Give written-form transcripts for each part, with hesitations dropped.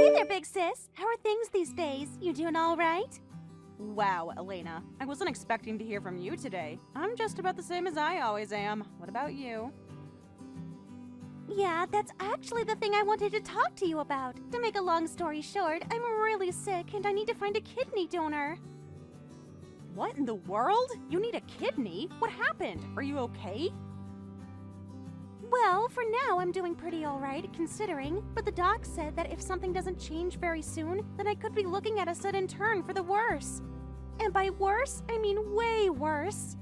Hey there, big sis. How are things these days? You doing all right? Wow, Elena. I wasn't expecting to hear from you today. I'm just about the same as I always am. What about you? Yeah, that's actually the thing I wanted to talk to you about. To make a long story short, I'm really sick and I need to find a kidney donor. What in the world? You need a kidney? What happened? Are you okay? Well, for now, I'm doing pretty alright, considering, but the doc said that if something doesn't change very soon, then I could be looking at a sudden turn for the worse. And by worse, I mean way worse.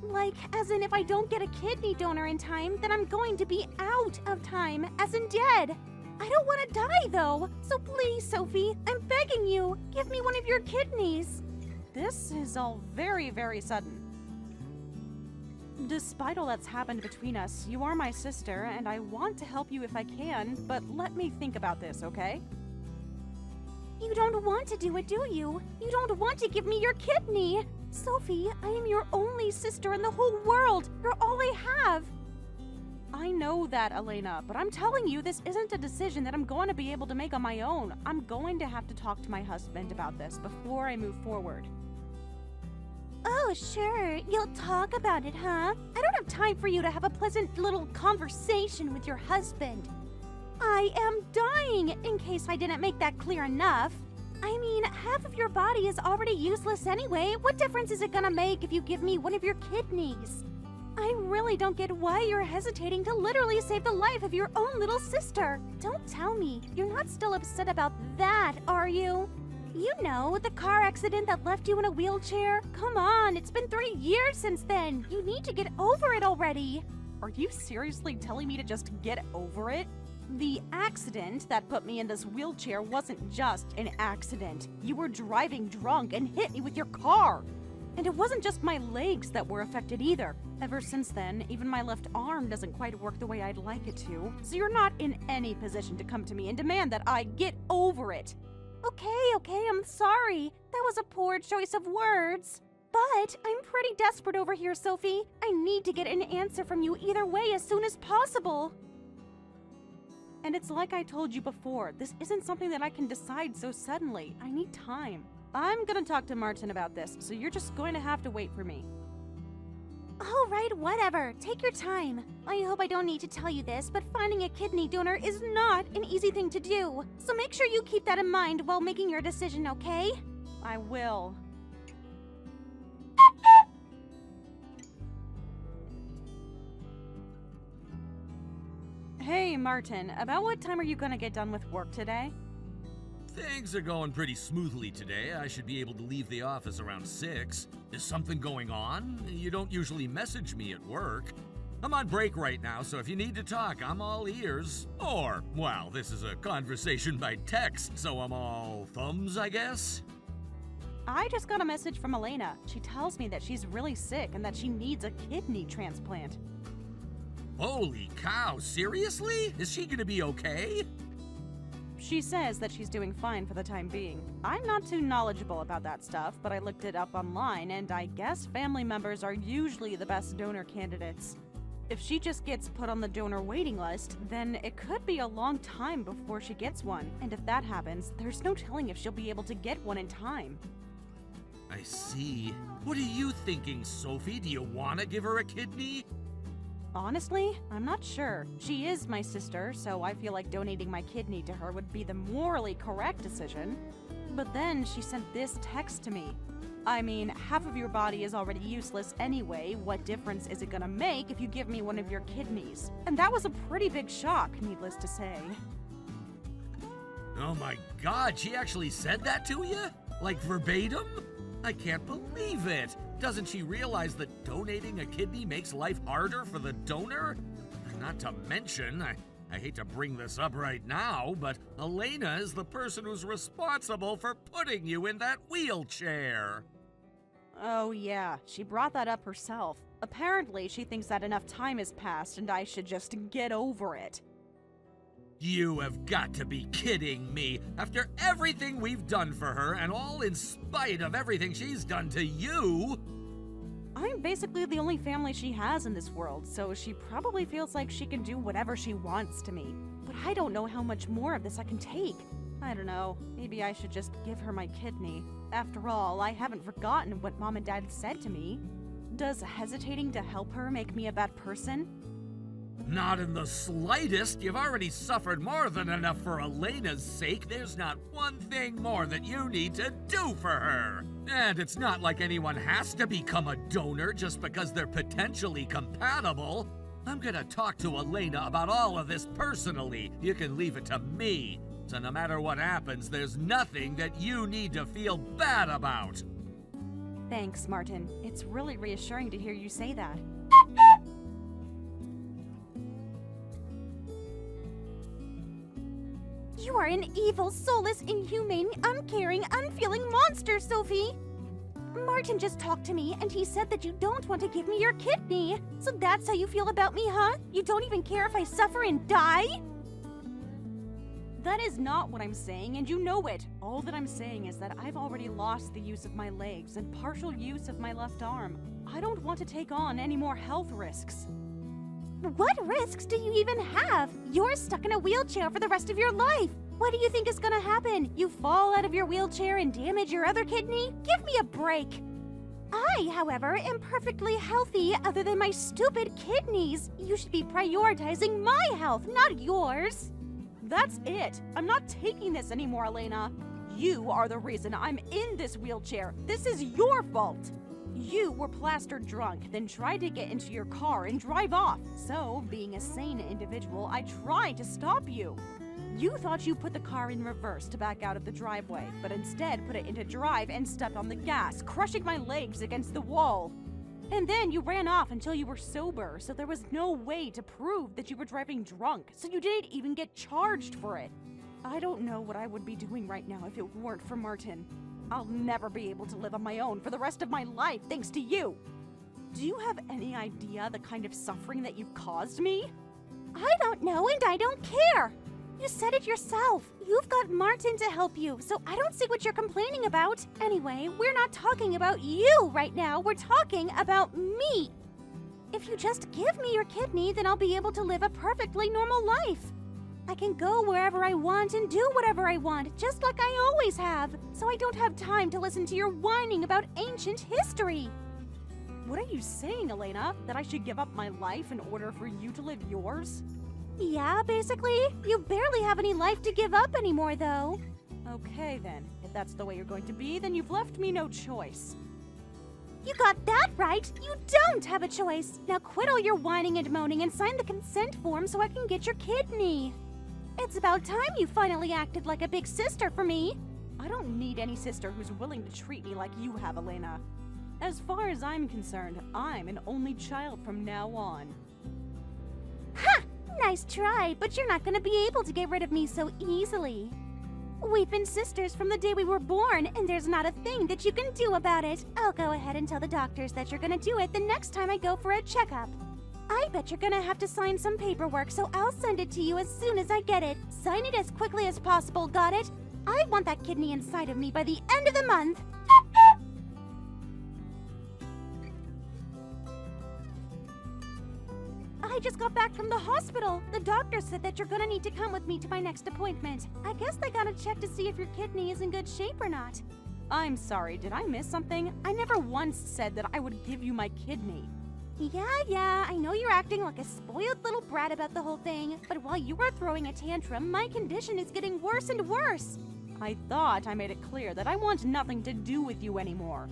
Like, as in if I don't get a kidney donor in time, then I'm going to be out of time, as in dead. I don't want to die, though, so please, Sophie, I'm begging you, give me one of your kidneys. This is all very, very sudden. Despite all that's happened between us, you are my sister, and I want to help you if I can, but let me think about this, okay? You don't want to do it, do you? You don't want to give me your kidney! Sophie, I am your only sister in the whole world! You're all I have! I know that, Elena, but I'm telling you, this isn't a decision that I'm going to be able to make on my own. I'm going to have to talk to my husband about this before I move forward. Oh, sure. You'll talk about it, huh? I don't have time for you to have a pleasant little conversation with your husband. I am dying, in case I didn't make that clear enough. I mean, half of your body is already useless anyway. What difference is it gonna make if you give me one of your kidneys? I really don't get why you're hesitating to literally save the life of your own little sister. Don't tell me. You're not still upset about that, are you? You know, the car accident that left you in a wheelchair? Come on, it's been 3 years since then. You need to get over it already. Are you seriously telling me to just get over it? The accident that put me in this wheelchair wasn't just an accident. You were driving drunk and hit me with your car. And it wasn't just my legs that were affected either. Ever since then, even my left arm doesn't quite work the way I'd like it to. So you're not in any position to come to me and demand that I get over it. Okay, I'm sorry. That was a poor choice of words. But I'm pretty desperate over here, Sophie. I need to get an answer from you either way as soon as possible. And it's like I told you before, this isn't something that I can decide so suddenly. I need time. I'm gonna talk to Martin about this, so you're just going to have to wait for me. All right, whatever. Take your time. I hope I don't need to tell you this, but finding a kidney donor is not an easy thing to do. So make sure you keep that in mind while making your decision, okay? I will. Hey, Martin, about what time are you gonna get done with work today? Things are going pretty smoothly today. I should be able to leave the office around 6. Is something going on? You don't usually message me at work. I'm on break right now, so if you need to talk, I'm all ears. Or, well, this is a conversation by text, so I'm all thumbs, I guess? I just got a message from Elena. She tells me that she's really sick and that she needs a kidney transplant. Holy cow, seriously? Is she gonna be okay? She says that she's doing fine for the time being. I'm not too knowledgeable about that stuff, but I looked it up online, and I guess family members are usually the best donor candidates. If she just gets put on the donor waiting list, then it could be a long time before she gets one, and if that happens, there's no telling if she'll be able to get one in time. I see. What are you thinking, Sophie? Do you want to give her a kidney? Honestly, I'm not sure. She is my sister, so I feel like donating my kidney to her would be the morally correct decision. But then she sent this text to me. I mean, half of your body is already useless anyway. What difference is it gonna make if you give me one of your kidneys? And that was a pretty big shock, needless to say. Oh my god, she actually said that to you? Like verbatim? I can't believe it! Doesn't she realize that donating a kidney makes life harder for the donor? Not to mention, I hate to bring this up right now, but Elena is the person who's responsible for putting you in that wheelchair. Oh yeah, she brought that up herself. Apparently, she thinks that enough time has passed and I should just get over it. You have got to be kidding me. After everything we've done for her, and all in spite of everything she's done to you... I'm basically the only family she has in this world, so she probably feels like she can do whatever she wants to me. But but I don't know how much more of this I can take. I don't know, maybe I should just give her my kidney. After all, I haven't forgotten what Mom and Dad said to me. Does hesitating to help her make me a bad person? Not in the slightest. You've already suffered more than enough for Elena's sake. There's not one thing more that you need to do for her. And it's not like anyone has to become a donor just because they're potentially compatible. I'm gonna talk to Elena about all of this personally. You can leave it to me. So no matter what happens, there's nothing that you need to feel bad about. Thanks, Martin. It's really reassuring to hear you say that. You are an evil, soulless, inhumane, uncaring, unfeeling monster, Sophie! Martin just talked to me, and he said that you don't want to give me your kidney. So that's how you feel about me, huh? You don't even care if I suffer and die? That is not what I'm saying, and you know it. All that I'm saying is that I've already lost the use of my legs and partial use of my left arm. I don't want to take on any more health risks. What risks do you even have? You're stuck in a wheelchair for the rest of your life. What do you think is gonna happen? You fall out of your wheelchair and damage your other kidney? Give me a break. I, however, am perfectly healthy other than my stupid kidneys. You should be prioritizing my health, not yours. That's it. I'm not taking this anymore, Elena. You are the reason I'm in this wheelchair. This is your fault. You were plastered drunk, then tried to get into your car and drive off. So, being a sane individual, I tried to stop you. You thought you put the car in reverse to back out of the driveway, but instead put it into drive and stepped on the gas, crushing my legs against the wall. And then you ran off until you were sober, so there was no way to prove that you were driving drunk, so you didn't even get charged for it. I don't know what I would be doing right now if it weren't for Martin. I'll never be able to live on my own for the rest of my life thanks to you. Do you have any idea the kind of suffering that you've caused me? I don't know, and I don't care. You said it yourself. You've got Martin to help you, so I don't see what you're complaining about. Anyway, we're not talking about you right now. We're talking about me. If you just give me your kidney, then I'll be able to live a perfectly normal life. I can go wherever I want and do whatever I want, just like I always have. So I don't have time to listen to your whining about ancient history. What are you saying, Elena? That I should give up my life in order for you to live yours? Yeah, basically. You barely have any life to give up anymore, though. Okay, then. If that's the way you're going to be, then you've left me no choice. You got that right! You don't have a choice! Now quit all your whining and moaning and sign the consent form so I can get your kidney. It's about time you finally acted like a big sister for me. I don't need any sister who's willing to treat me like you have, Elena. As far as I'm concerned, I'm an only child from now on. Ha! Nice try, but you're not gonna be able to get rid of me so easily. We've been sisters from the day we were born, and there's not a thing that you can do about it. I'll go ahead and tell the doctors that you're gonna do it the next time I go for a checkup. I bet you're gonna have to sign some paperwork, so I'll send it to you as soon as I get it. Sign it as quickly as possible, got it? I want that kidney inside of me by the end of the month. I just got back from the hospital. The doctor said that you're gonna need to come with me to my next appointment. I guess they gotta check to see if your kidney is in good shape or not. I'm sorry, did I miss something? I never once said that I would give you my kidney. Yeah, I know you're acting like a spoiled little brat about the whole thing, but while you are throwing a tantrum, my condition is getting worse and worse. I thought I made it clear that I want nothing to do with you anymore.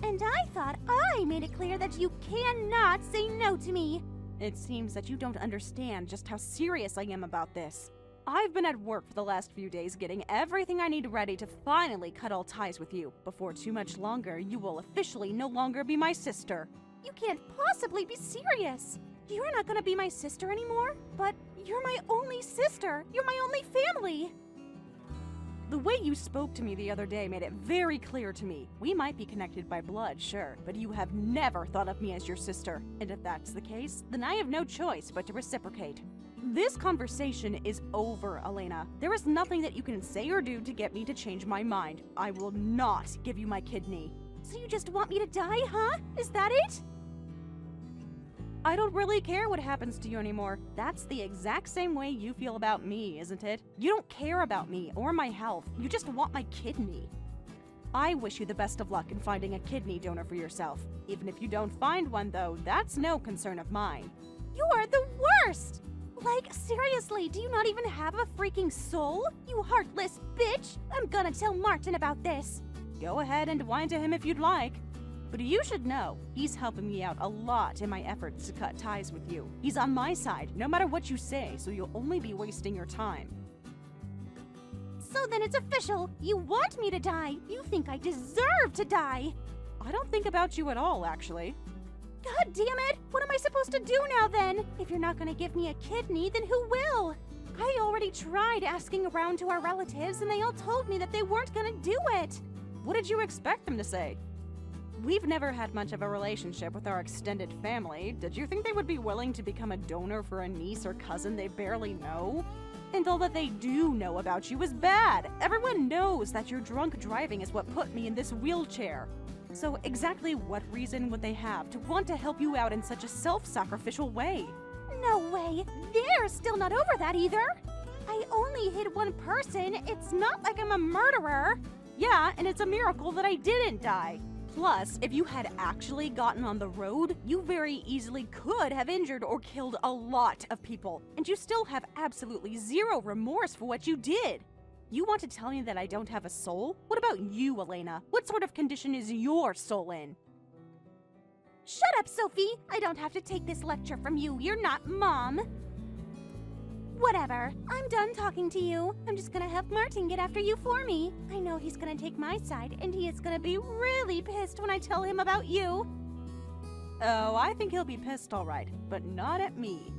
And I thought I made it clear that you cannot say no to me. It seems that you don't understand just how serious I am about this. I've been at work for the last few days getting everything I need ready to finally cut all ties with you. Before too much longer, you will officially no longer be my sister. You can't possibly be serious. You're not gonna be my sister anymore, but you're my only sister. You're my only family. The way you spoke to me the other day made it very clear to me. We might be connected by blood, sure, but you have never thought of me as your sister. And if that's the case, then I have no choice but to reciprocate. This conversation is over, Elena. There is nothing that you can say or do to get me to change my mind. I will not give you my kidney. So you just want me to die, huh? Is that it? I don't really care what happens to you anymore. That's the exact same way you feel about me, isn't it? You don't care about me or my health. You just want my kidney. I wish you the best of luck in finding a kidney donor for yourself. Even if you don't find one, though, that's no concern of mine. You are the worst! Like, seriously, do you not even have a freaking soul? You heartless bitch! I'm gonna tell Martin about this! Go ahead and whine to him if you'd like. But you should know, he's helping me out a lot in my efforts to cut ties with you. He's on my side, no matter what you say, so you'll only be wasting your time. So then it's official! You want me to die! You think I deserve to die! I don't think about you at all, actually. God damn it! What am I supposed to do now then? If you're not gonna give me a kidney, then who will? I already tried asking around to our relatives and they all told me that they weren't gonna do it! What did you expect them to say? We've never had much of a relationship with our extended family. Did you think they would be willing to become a donor for a niece or cousin they barely know? And all that they do know about you is bad. Everyone knows that your drunk driving is what put me in this wheelchair. So exactly what reason would they have to want to help you out in such a self-sacrificial way? No way! They're still not over that either! I only hit one person. It's not like I'm a murderer. Yeah, and it's a miracle that I didn't die. Plus, if you had actually gotten on the road, you very easily could have injured or killed a lot of people, and you still have absolutely zero remorse for what you did. You want to tell me that I don't have a soul? What about you, Elena? What sort of condition is your soul in? Shut up, Sophie! I don't have to take this lecture from you. You're not Mom. Whatever. I'm done talking to you. I'm just gonna have Martin get after you for me. I know he's gonna take my side, and he is gonna be really pissed when I tell him about you. Oh, I think he'll be pissed all right, but not at me.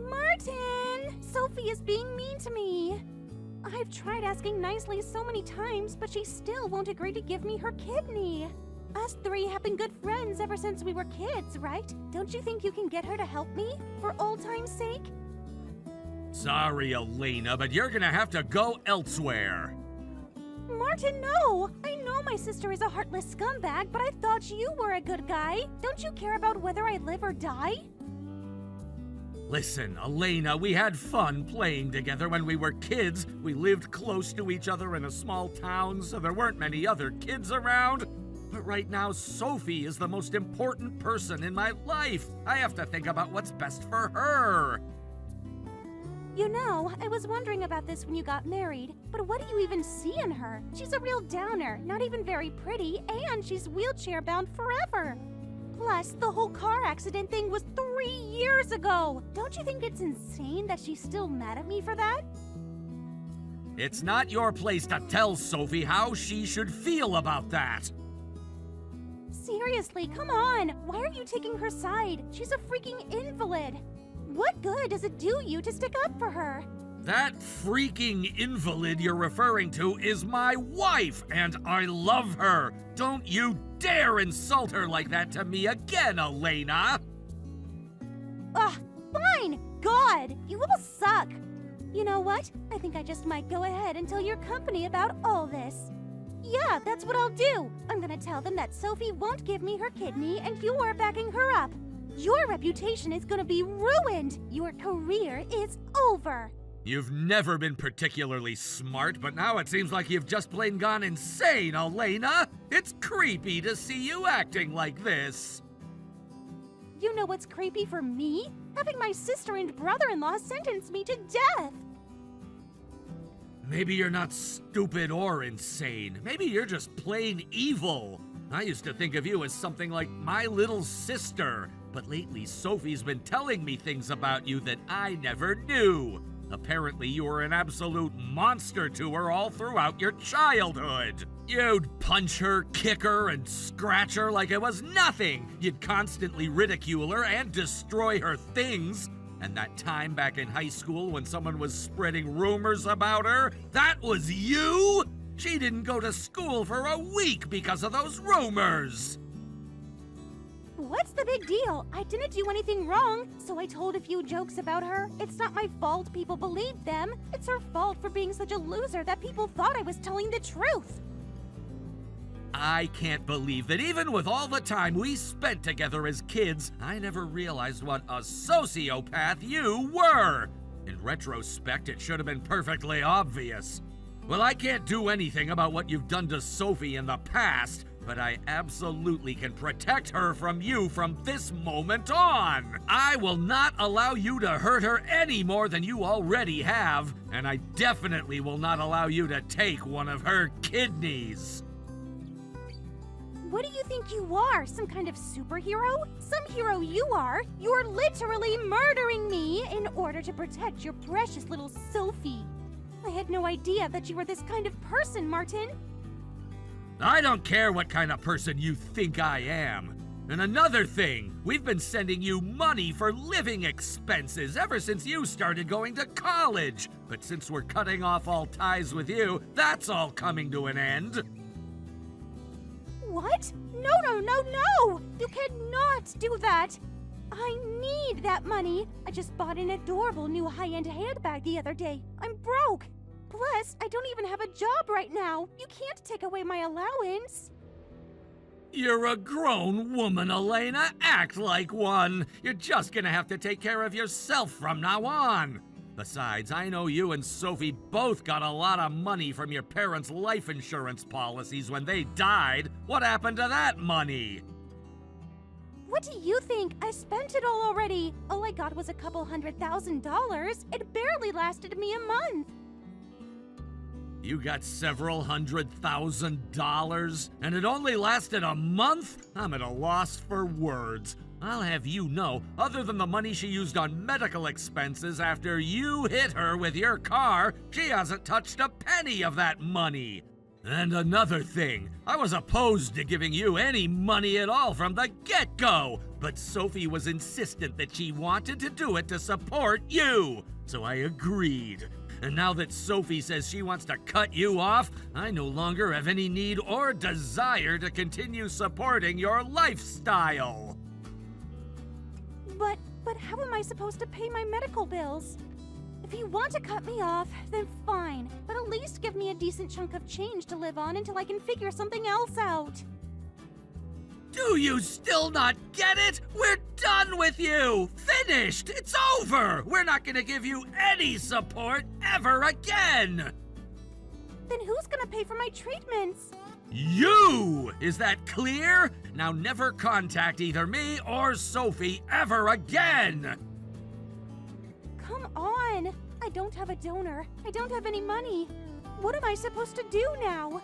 Martin! Sophie is being mean to me. I've tried asking nicely so many times, but she still won't agree to give me her kidney. Us three have been good friends ever since we were kids, right? Don't you think you can get her to help me? For old time's sake? Sorry, Elena, but you're gonna have to go elsewhere. Martin, no! I know my sister is a heartless scumbag, but I thought you were a good guy. Don't you care about whether I live or die? Listen, Elena, we had fun playing together when we were kids. We lived close to each other in a small town, so there weren't many other kids around. But right now, Sophie is the most important person in my life. I have to think about what's best for her. You know, I was wondering about this when you got married, but what do you even see in her? She's a real downer, not even very pretty, and she's wheelchair-bound forever. Plus, the whole car accident thing was 3 years ago. Don't you think it's insane that she's still mad at me for that? It's not your place to tell Sophie how she should feel about that. Seriously, come on! Why are you taking her side? She's a freaking invalid! What good does it do you to stick up for her? That freaking invalid you're referring to is my wife, and I love her. Don't you dare insult her like that to me again, Elena! Ugh, fine! God, you all suck! You know what? I think I just might go ahead and tell your company about all this. Yeah, that's what I'll do. I'm gonna tell them that Sophie won't give me her kidney and you're backing her up. Your reputation is gonna be ruined. Your career is over. You've never been particularly smart, but now it seems like you've just plain gone insane, Elena. It's creepy to see you acting like this. You know what's creepy for me? Having my sister and brother-in-law sentence me to death. Maybe you're not stupid or insane. Maybe you're just plain evil. I used to think of you as something like my little sister, but lately Sophie's been telling me things about you that I never knew. Apparently you were an absolute monster to her all throughout your childhood. You'd punch her, kick her, and scratch her like it was nothing. You'd constantly ridicule her and destroy her things. And that time back in high school when someone was spreading rumors about her, that was you? She didn't go to school for a week because of those rumors. What's the big deal? I didn't do anything wrong, so I told a few jokes about her. It's not my fault people believed them. It's her fault for being such a loser that people thought I was telling the truth. I can't believe that even with all the time we spent together as kids, I never realized what a sociopath you were. In retrospect, it should have been perfectly obvious. Well, I can't do anything about what you've done to Sophie in the past, but I absolutely can protect her from you from this moment on. I will not allow you to hurt her any more than you already have, and I definitely will not allow you to take one of her kidneys. What do you think you are? Some kind of superhero? Some hero you are. You're literally murdering me in order to protect your precious little Sophie. I had no idea that you were this kind of person, Martin. I don't care what kind of person you think I am. And another thing, we've been sending you money for living expenses ever since you started going to college. But since we're cutting off all ties with you, that's all coming to an end. What? No! You cannot do that! I need that money! I just bought an adorable new high-end handbag the other day. I'm broke! Plus, I don't even have a job right now. You can't take away my allowance. You're a grown woman, Elena. Act like one. You're just gonna have to take care of yourself from now on. Besides, I know you and Sophie both got a lot of money from your parents' life insurance policies when they died. What happened to that money? What do you think? I spent it all already. All I got was a couple $100,000. It barely lasted me a month. You got several $100,000, and it only lasted a month? I'm at a loss for words. I'll have you know, other than the money she used on medical expenses after you hit her with your car, she hasn't touched a penny of that money. And another thing, I was opposed to giving you any money at all from the get-go, but Sophie was insistent that she wanted to do it to support you, so I agreed. And now that Sophie says she wants to cut you off, I no longer have any need or desire to continue supporting your lifestyle. But how am I supposed to pay my medical bills? If you want to cut me off, then fine. But at least give me a decent chunk of change to live on until I can figure something else out. Do you still not get it? We're done with you! Finished! It's over! We're not gonna give you any support ever again! Then who's gonna pay for my treatments? You! Is that clear? Now never contact either me or Sophie ever again! Come on! I don't have a donor. I don't have any money. What am I supposed to do now?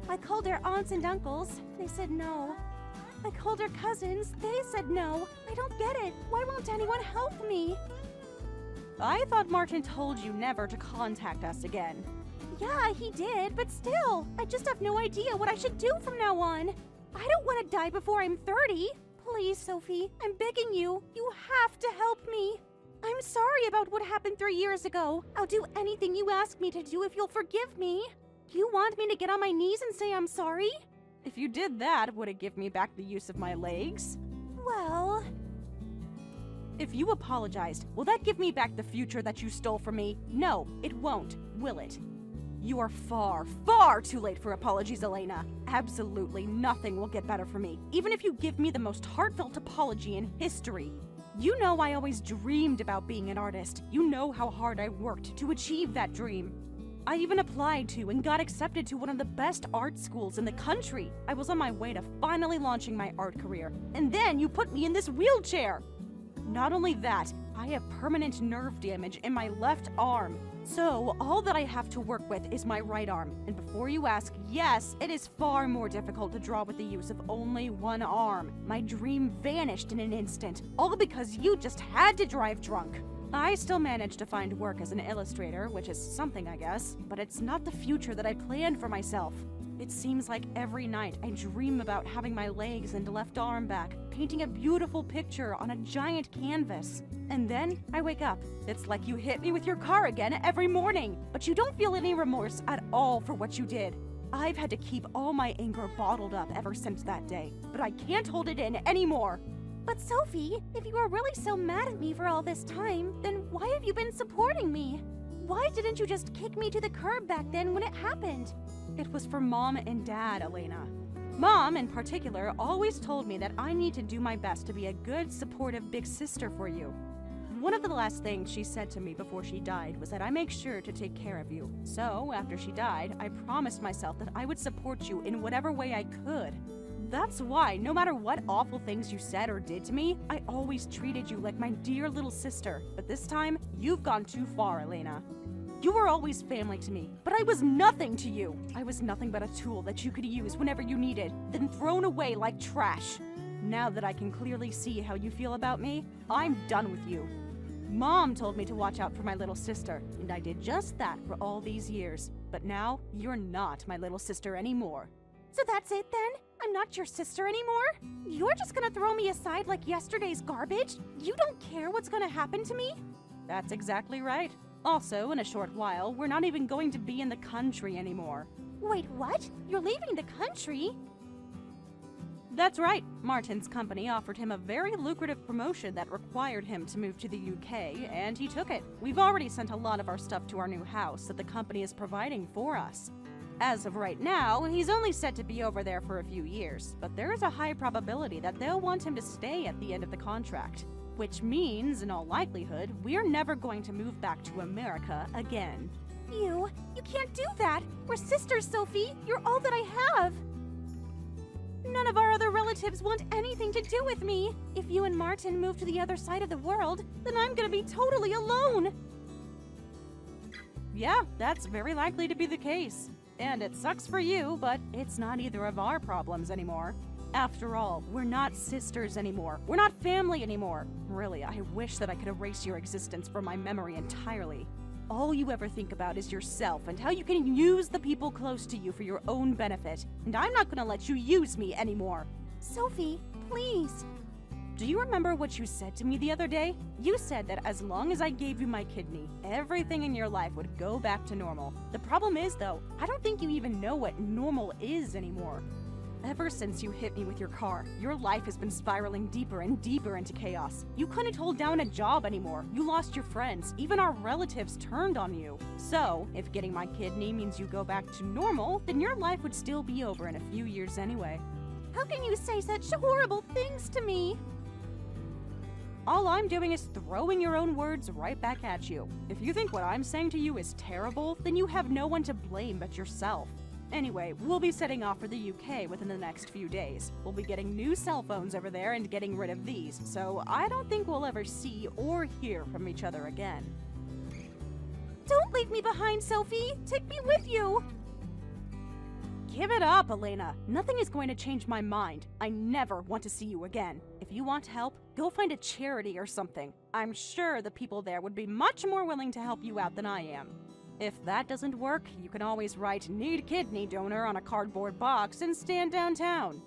I called her aunts and uncles. They said no. I called her cousins. They said no. I don't get it. Why won't anyone help me? I thought Martin told you never to contact us again. Yeah, he did, but still, I just have no idea what I should do from now on. I don't want to die before I'm 30. Please, Sophie, I'm begging you. You have to help me. I'm sorry about what happened 3 years ago. I'll do anything you ask me to do if you'll forgive me. You want me to get on my knees and say I'm sorry? If you did that, would it give me back the use of my legs? Well... If you apologized, will that give me back the future that you stole from me? No, it won't, will it? You are far, far too late for apologies, Elena. Absolutely nothing will get better for me, even if you give me the most heartfelt apology in history. You know I always dreamed about being an artist. You know how hard I worked to achieve that dream. I even applied to and got accepted to one of the best art schools in the country. I was on my way to finally launching my art career, and then you put me in this wheelchair. Not only that, I have permanent nerve damage in my left arm. So, all that I have to work with is my right arm. And before you ask, yes, it is far more difficult to draw with the use of only one arm. My dream vanished in an instant, all because you just had to drive drunk. I still managed to find work as an illustrator, which is something, I guess, but it's not the future that I planned for myself. It seems like every night I dream about having my legs and left arm back, painting a beautiful picture on a giant canvas. And then I wake up. It's like you hit me with your car again every morning, but you don't feel any remorse at all for what you did. I've had to keep all my anger bottled up ever since that day, but I can't hold it in anymore. But Sophie, if you are really so mad at me for all this time, then why have you been supporting me? Why didn't you just kick me to the curb back then when it happened? It was for Mom and Dad, Elena. Mom, in particular, always told me that I need to do my best to be a good, supportive big sister for you. One of the last things she said to me before she died was that I make sure to take care of you. So, after she died, I promised myself that I would support you in whatever way I could. That's why, no matter what awful things you said or did to me, I always treated you like my dear little sister. But this time, you've gone too far, Elena. You were always family to me, but I was nothing to you. I was nothing but a tool that you could use whenever you needed, then thrown away like trash. Now that I can clearly see how you feel about me, I'm done with you. Mom told me to watch out for my little sister, and I did just that for all these years. But now, you're not my little sister anymore. So that's it then? I'm not your sister anymore? You're just gonna throw me aside like yesterday's garbage? You don't care what's gonna happen to me? That's exactly right. Also, in a short while, we're not even going to be in the country anymore. Wait, what? You're leaving the country? That's right. Martin's company offered him a very lucrative promotion that required him to move to the UK, and he took it. We've already sent a lot of our stuff to our new house that the company is providing for us. As of right now, he's only set to be over there for a few years, but there is a high probability that they'll want him to stay at the end of the contract. Which means, in all likelihood, we're never going to move back to America again. You can't do that! We're sisters, Sophie! You're all that I have! None of our other relatives want anything to do with me. If you and Martin move to the other side of the world, then I'm gonna be totally alone. Yeah, that's very likely to be the case. And it sucks for you, but it's not either of our problems anymore. After all, we're not sisters anymore. We're not family anymore. Really, I wish that I could erase your existence from my memory entirely. All you ever think about is yourself and how you can use the people close to you for your own benefit. And I'm not gonna let you use me anymore. Sophie, please. Do you remember what you said to me the other day? You said that as long as I gave you my kidney, everything in your life would go back to normal. The problem is, though, I don't think you even know what normal is anymore. Ever since you hit me with your car, your life has been spiraling deeper and deeper into chaos. You couldn't hold down a job anymore. You lost your friends. Even our relatives turned on you. So, if getting my kidney means you go back to normal, then your life would still be over in a few years anyway. How can you say such horrible things to me? All I'm doing is throwing your own words right back at you. If you think what I'm saying to you is terrible, then you have no one to blame but yourself. Anyway, we'll be setting off for the UK within the next few days. We'll be getting new cell phones over there and getting rid of these, so I don't think we'll ever see or hear from each other again. Don't leave me behind, Sophie! Take me with you! Give it up, Elena. Nothing is going to change my mind. I never want to see you again. If you want help, go find a charity or something. I'm sure the people there would be much more willing to help you out than I am. If that doesn't work, you can always write "Need Kidney Donor" on a cardboard box and stand downtown.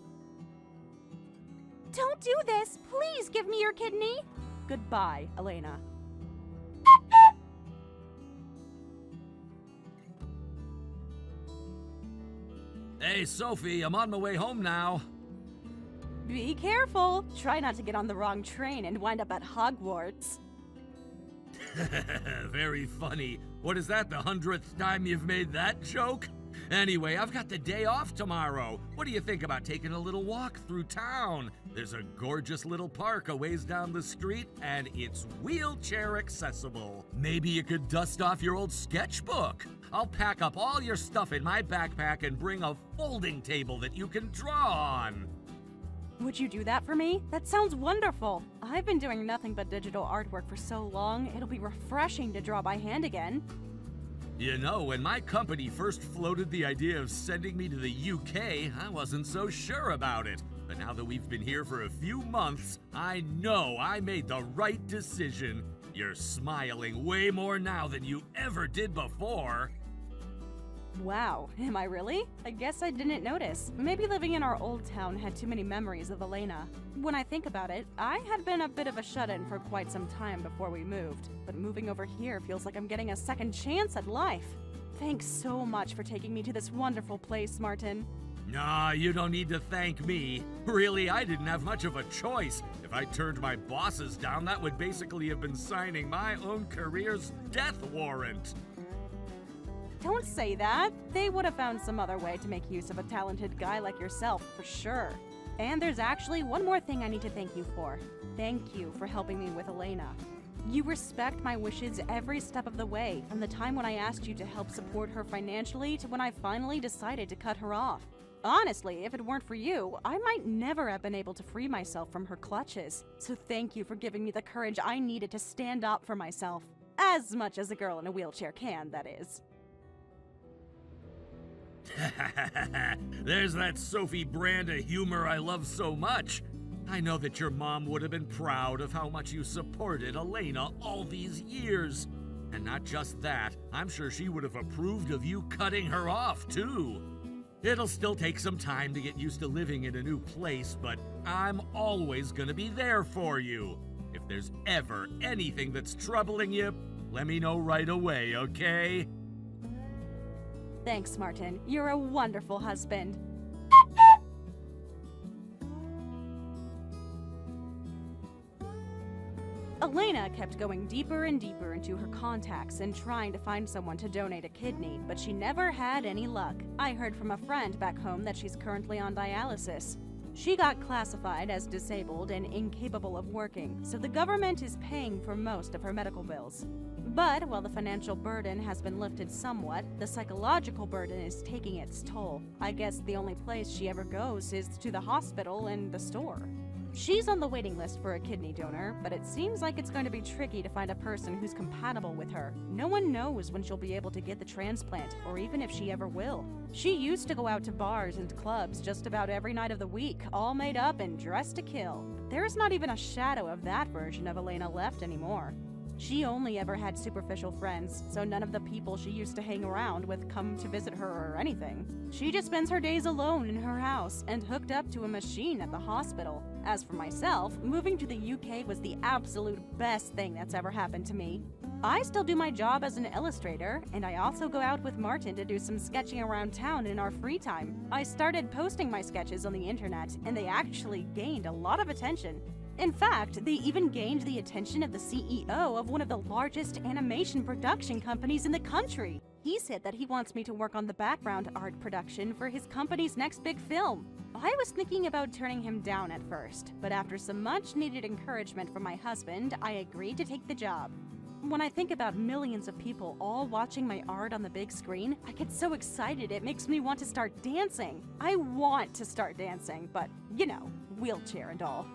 Don't do this! Please give me your kidney! Goodbye, Elena. Hey, Sophie, I'm on my way home now. Be careful. Try not to get on the wrong train and wind up at Hogwarts. Very funny. What is that, the 100th time you've made that joke? Anyway, I've got the day off tomorrow. What do you think about taking a little walk through town? There's a gorgeous little park a ways down the street, and it's wheelchair accessible. Maybe you could dust off your old sketchbook. I'll pack up all your stuff in my backpack and bring a folding table that you can draw on. Would you do that for me? That sounds wonderful. I've been doing nothing but digital artwork for so long, it'll be refreshing to draw by hand again. You know, when my company first floated the idea of sending me to the UK, I wasn't so sure about it. But now that we've been here for a few months, I know I made the right decision. You're smiling way more now than you ever did before. Wow, am I really? I guess I didn't notice. Maybe living in our old town had too many memories of Elena. When I think about it, I had been a bit of a shut-in for quite some time before we moved, but moving over here feels like I'm getting a second chance at life. Thanks so much for taking me to this wonderful place, Martin. Nah, you don't need to thank me. Really, I didn't have much of a choice. If I turned my bosses down, that would basically have been signing my own career's death warrant. Don't say that. They would have found some other way to make use of a talented guy like yourself, for sure. And there's actually one more thing I need to thank you for. Thank you for helping me with Elena. You respect my wishes every step of the way, from the time when I asked you to help support her financially to when I finally decided to cut her off. Honestly, if it weren't for you, I might never have been able to free myself from her clutches. So thank you for giving me the courage I needed to stand up for myself. As much as a girl in a wheelchair can, that is. There's that Sophie brand of humor I love so much. I know that your mom would have been proud of how much you supported Elena all these years. And not just that, I'm sure she would have approved of you cutting her off, too. It'll still take some time to get used to living in a new place, but I'm always gonna be there for you. If there's ever anything that's troubling you, let me know right away, okay? Thanks, Martin. You're a wonderful husband. Elena kept going deeper and deeper into her contacts and trying to find someone to donate a kidney, but she never had any luck. I heard from a friend back home that she's currently on dialysis. She got classified as disabled and incapable of working, so the government is paying for most of her medical bills. But while the financial burden has been lifted somewhat, the psychological burden is taking its toll. I guess the only place she ever goes is to the hospital and the store. She's on the waiting list for a kidney donor, but it seems like it's going to be tricky to find a person who's compatible with her. No one knows when she'll be able to get the transplant, or even if she ever will. She used to go out to bars and clubs just about every night of the week, all made up and dressed to kill. There's not even a shadow of that version of Elena left anymore. She only ever had superficial friends, so none of the people she used to hang around with come to visit her or anything. She just spends her days alone in her house and hooked up to a machine at the hospital. As for myself, moving to the UK was the absolute best thing that's ever happened to me. I still do my job as an illustrator, and I also go out with Martin to do some sketching around town in our free time. I started posting my sketches on the internet, and they actually gained a lot of attention. In fact, they even gained the attention of the CEO of one of the largest animation production companies in the country. He said that he wants me to work on the background art production for his company's next big film. I was thinking about turning him down at first, but after some much-needed encouragement from my husband, I agreed to take the job. When I think about millions of people all watching my art on the big screen, I get so excited it makes me want to start dancing. I want to start dancing, but, you know, wheelchair and all.